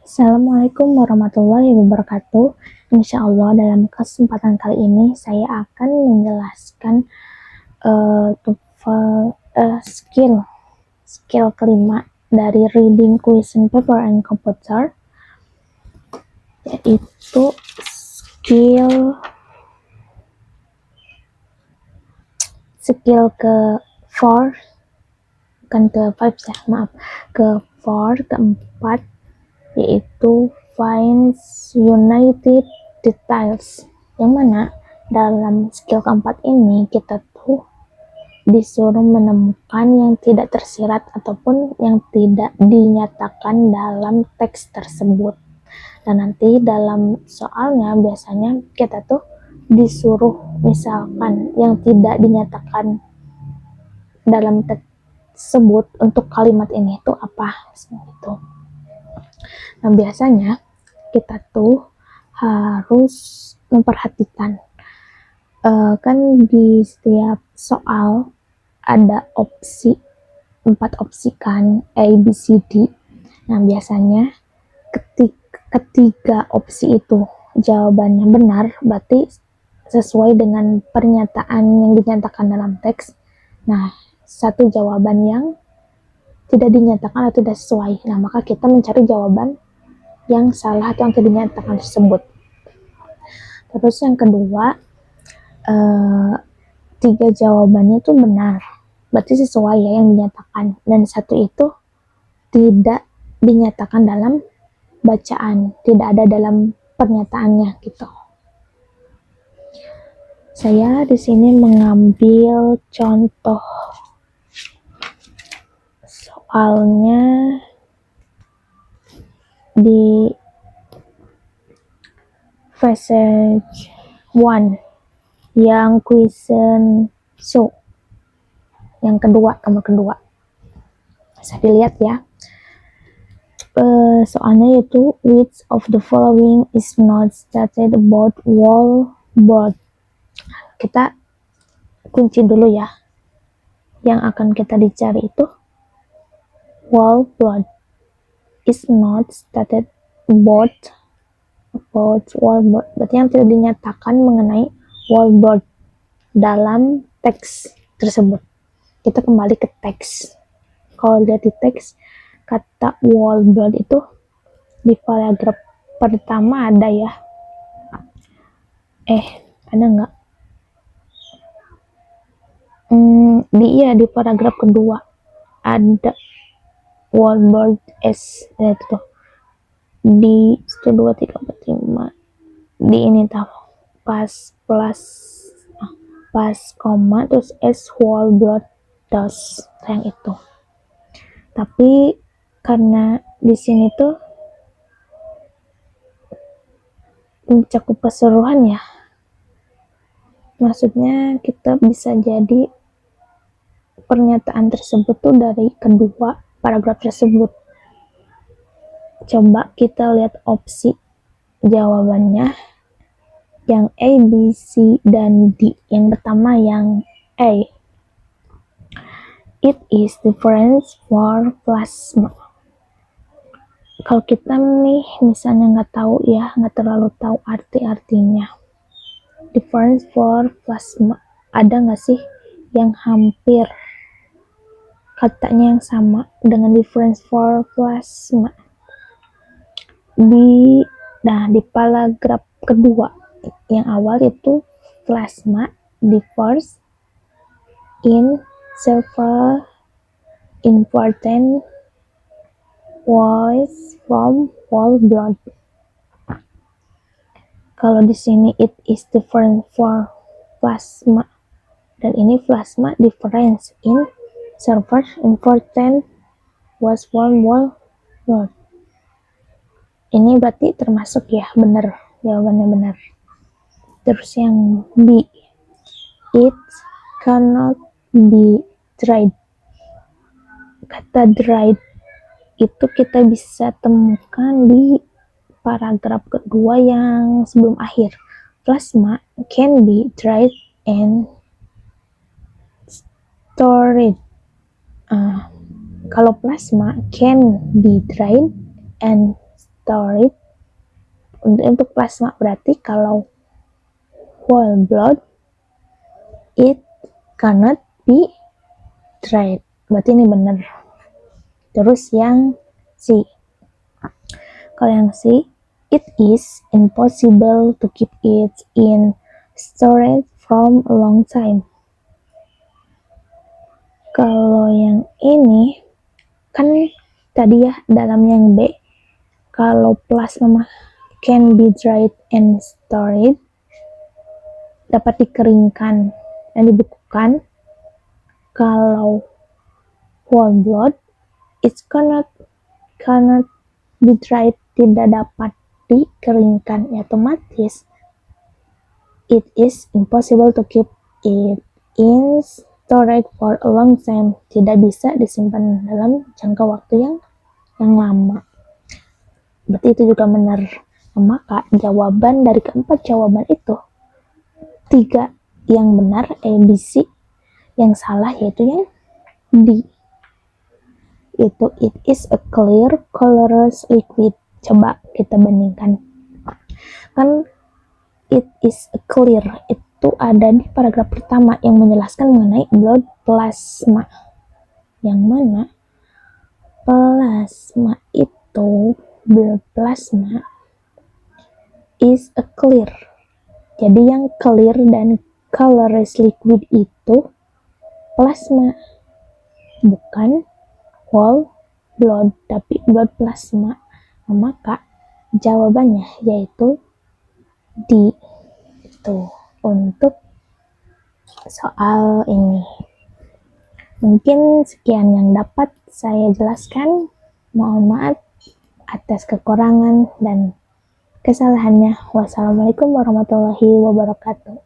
Assalamualaikum warahmatullahi wabarakatuh. Insya Allah dalam kesempatan kali ini saya akan menjelaskan skill kelima dari reading question paper and computer, yaitu skill ke-4, bukan ke-5 ya, maaf, ke-4, keempat, yaitu find united details, yang mana dalam skill keempat ini kita tuh disuruh menemukan yang tidak tersirat ataupun yang tidak dinyatakan dalam teks tersebut. Dan nanti dalam soalnya biasanya kita tuh disuruh misalkan yang tidak dinyatakan dalam teks tersebut untuk kalimat ini itu apa gitu. Nah, biasanya kita tuh harus memperhatikan kan di setiap soal ada opsi, 4 opsi kan, A, B, C, D. Nah, biasanya ketiga opsi itu jawabannya benar, berarti sesuai dengan pernyataan yang dinyatakan dalam teks. Nah, satu jawaban yang tidak dinyatakan atau tidak sesuai. Nah, maka kita mencari jawaban yang salah atau yang tidak dinyatakan tersebut. Terus yang kedua, 3 jawabannya itu benar, berarti sesuai ya yang dinyatakan, dan satu itu tidak dinyatakan dalam bacaan, tidak ada dalam pernyataannya gitu. Saya di sini mengambil contoh soalnya di passage 1 yang question so, yang kedua, nomor kedua. Bisa dilihat ya. Soalnya yaitu which of the following is not stated about wallboard. Kita kunci dulu ya. Yang akan kita dicari itu wallboard is not stated about wallboard. Berarti yang tidak dinyatakan mengenai wallboard dalam teks tersebut. Kita kembali ke teks. Kalau lihat di teks, kata wallboard itu di paragraf pertama ada ya. Ada nggak? Di paragraf kedua ada wallboard S itu di 1, 2, 3, 4, 5 di ini tahu pas koma terus S wallboard dos yang itu. Tapi karena di sini tuh mencakup keseluruhan ya, maksudnya kita bisa jadi pernyataan tersebut tuh dari kedua paragraf tersebut. Coba kita lihat opsi jawabannya yang A, B, C, dan D. Yang pertama yang A, it is different for plasma. Kalau kita nih misalnya nggak tahu ya, nggak terlalu tahu artinya difference for plasma, ada nggak sih yang hampir katanya yang sama dengan difference for plasma? Di paragraf kedua yang awal itu plasma differs in several important ways from whole blood. Kalau di sini it is different for plasma, dan ini plasma difference in several important ways from whole blood. Ini berarti termasuk ya, benar, jawabannya benar. Terus yang B, it cannot be dried. Kata dried itu kita bisa temukan di paragraf kedua yang sebelum akhir. Plasma can be dried and stored. Kalau plasma can be dried and stored. Untuk plasma berarti kalau whole blood it cannot be dried. Berarti ini benar. Terus yang C. Kalau yang C, it is impossible to keep it in storage from a long time. Kalau yang ini kan tadi ya dalam yang B, kalau plasma can be dried and stored, dapat dikeringkan dan dibekukan. Kalau whole blood it cannot be dried, tidak dapat dikeringkan, ya otomatis it is impossible to keep it in storage for a long time, tidak bisa disimpan dalam jangka waktu yang lama. Berarti itu juga benar. Maka jawaban dari keempat jawaban itu 3 yang benar A, B, C, yang salah yaitu yang D, itu it is a clear colorless liquid. Coba kita bandingkan, kan it is a clear itu ada di paragraf pertama yang menjelaskan mengenai blood plasma, yang mana plasma itu, blood plasma is a clear. Jadi yang clear dan colorless liquid itu plasma, bukan whole blood, tapi blood plasma. Maka jawabannya yaitu D. Itu untuk soal ini. Mungkin sekian yang dapat saya jelaskan. Mohon maaf atas kekurangan dan kesalahannya. Wassalamualaikum warahmatullahi wabarakatuh.